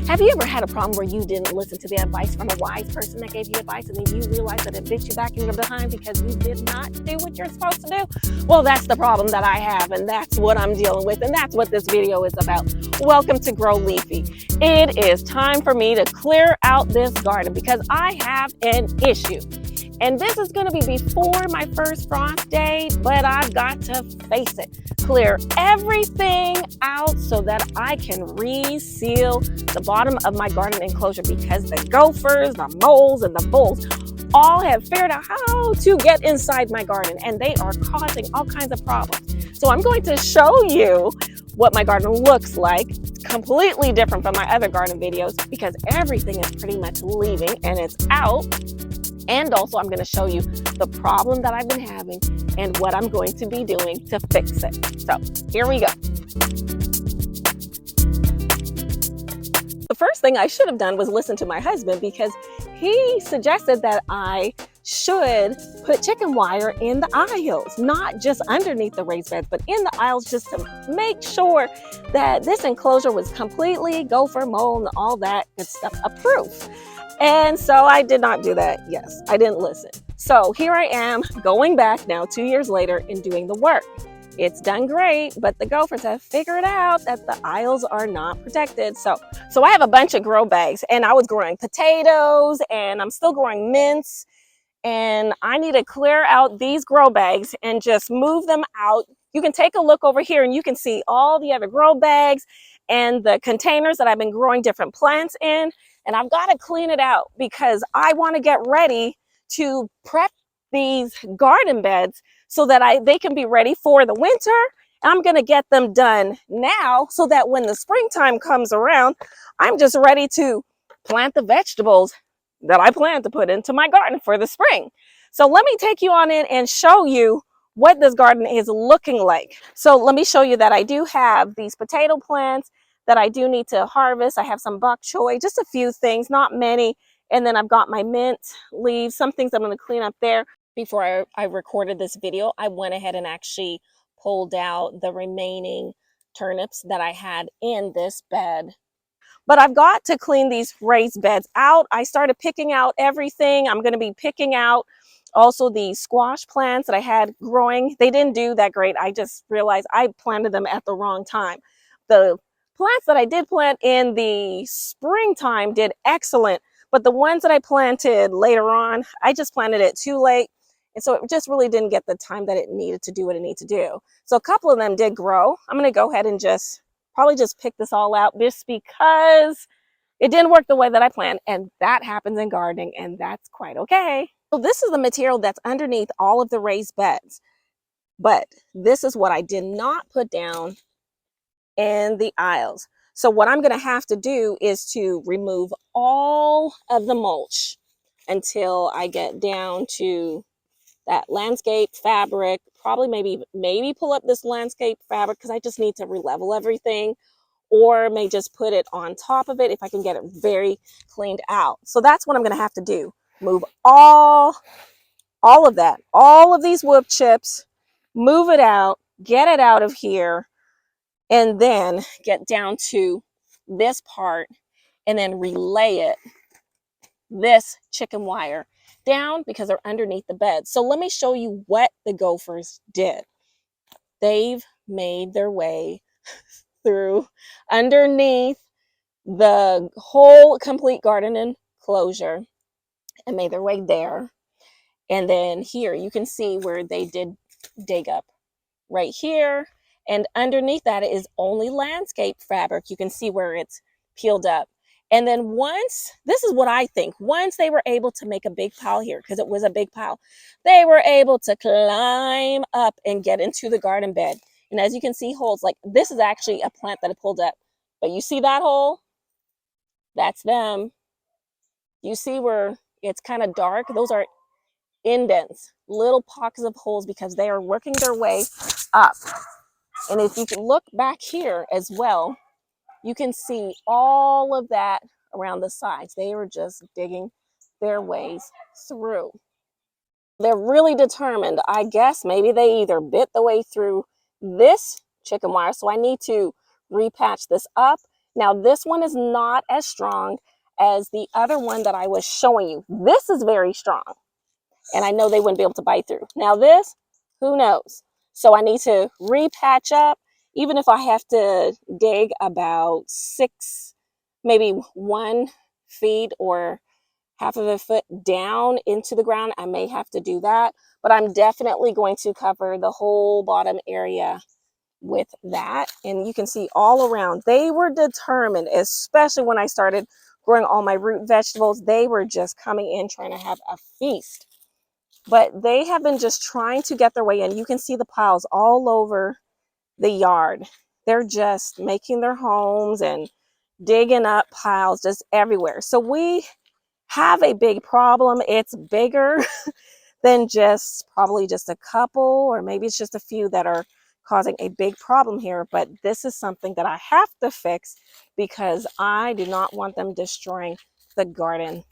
Have you ever had a problem where you didn't listen to the advice from a wise person that gave you advice, and then you realized that it bit you back in your behind because you did not do what you're supposed to do? Well, that's the problem that I have, and that's what I'm dealing with, and that's what this video is about. Welcome to Grow Leafy. It is time for me to clear out this garden because I have an issue. And this is going to be before my first frost day, but I've got to face it. Clear everything out so that I can reseal the bottom of my garden enclosure because the gophers, the moles, and the voles all have figured out how to get inside my garden, and they are causing all kinds of problems. So I'm going to show you what my garden looks like. It's completely different from my other garden videos because everything is pretty much leaving and it's out. And also I'm going to show you the problem that I've been having and what I'm going to be doing to fix it. So here we go. The first thing I should have done was listen to my husband because he suggested that I should put chicken wire in the aisles, not just underneath the raised beds, but in the aisles just to make sure that this enclosure was completely gopher, mole, and all that good stuff approved. And so I did not do that. Yes, I didn't listen. So here I am going back now 2 years later and doing the work. It's done great, but the gophers have figured out that the aisles are not protected. So I have a bunch of grow bags, and I was growing potatoes and I'm still growing mints, and I need to clear out these grow bags and just move them out. You can take a look over here and you can see all the other grow bags and the containers that I've been growing different plants in. And I've got to clean it out because I want to get ready to prep these garden beds so that they can be ready for the winter. And I'm going to get them done now so that when the springtime comes around, I'm just ready to plant the vegetables that I plan to put into my garden for the spring. So let me take you on in and show you what this garden is looking like. So let me show you that I do have these potato plants that I do need to harvest. I have some bok choy, just a few things, not many. And then I've got my mint leaves, some things I'm going to clean up there. Before I recorded this video, I went ahead and actually pulled out the remaining turnips that I had in this bed. But I've got to clean these raised beds out. I started picking out everything. I'm going to be picking out also the squash plants that I had growing. They didn't do that great. I just realized I planted them at the wrong time. The plants that I did plant in the springtime did excellent, but the ones that I planted later on, I just planted it too late. And so it just really didn't get the time that it needed to do what it needed to do. So a couple of them did grow. I'm going to go ahead and probably just pick this all out just because it didn't work the way that I planned. And that happens in gardening, and that's quite okay. So this is the material that's underneath all of the raised beds. But this is what I did not put down in the aisles. So what I'm going to have to do is to remove all of the mulch until I get down to that landscape fabric. Probably maybe pull up this landscape fabric because I just need to re-level everything, or may just put it on top of it if I can get it very cleaned out. So that's what I'm going to have to do. Move all of that, all of these wood chips, move it out, get it out of here, and then get down to this part and then relay it, this chicken wire, down because they're underneath the bed. So let me show you what the gophers did. They've made their way through underneath the whole complete garden enclosure and made their way there. And then here you can see where they did dig up right here. And underneath that is only landscape fabric. You can see where it's peeled up. And then this is what I think, once they were able to make a big pile here, because it was a big pile, they were able to climb up and get into the garden bed. And as you can see, holes, like this is actually a plant that I pulled up. But you see that hole? That's them. You see where it's kind of dark? Those are indents, little pockets of holes because they are working their way up. And if you can look back here as well, you can see all of that around the sides. They were just digging their ways through. They're really determined. I guess maybe they either bit the way through this chicken wire, so I need to repatch this up, Now this one is not as strong as the other one that I was showing you. This is very strong, and I know they wouldn't be able to bite through. Now this, who knows? So I need to repatch up, even if I have to dig about 6, maybe 1 feet or half of a foot down into the ground. I may have to do that, but I'm definitely going to cover the whole bottom area with that. And you can see all around, they were determined, especially when I started growing all my root vegetables, they were just coming in trying to have a feast. But they have been just trying to get their way in. You can see the piles all over the yard. They're just making their homes and digging up piles just everywhere. So we have a big problem. It's bigger than probably just a couple, or maybe it's just a few that are causing a big problem here. But this is something that I have to fix because I do not want them destroying the garden.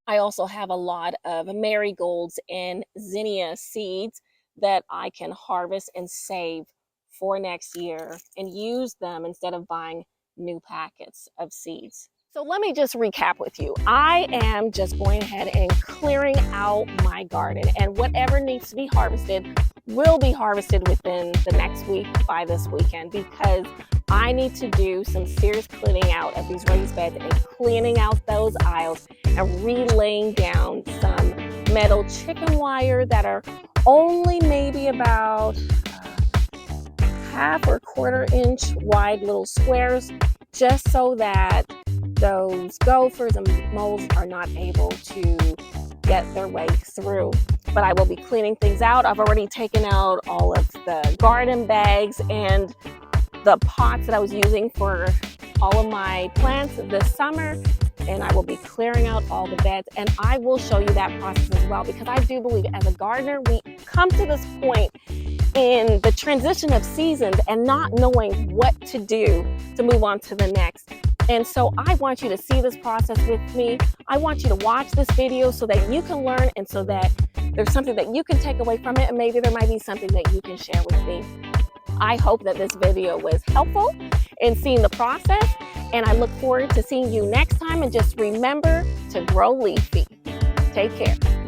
I also have a lot of marigolds and zinnia seeds that I can harvest and save for next year and use them instead of buying new packets of seeds. So let me just recap with you. I am just going ahead and clearing out my garden, and whatever needs to be harvested will be harvested within the next week by this weekend, because I need to do some serious cleaning out of these raised beds and cleaning out those aisles and relaying down some metal chicken wire that are only maybe about half or quarter inch wide little squares, just so that those gophers and moles are not able to get their way through. But I will be cleaning things out. I've already taken out all of the garden bags and the pots that I was using for all of my plants this summer, and I will be clearing out all the beds, and I will show you that process as well, because I do believe as a gardener we come to this point in the transition of seasons and not knowing what to do to move on to the next. And so I want you to see this process with me. I want you to watch this video so that you can learn, and so that there's something that you can take away from it, and maybe there might be something that you can share with me. I hope that this video was helpful in seeing the process, and I look forward to seeing you next time. And just remember to grow leafy. Take care.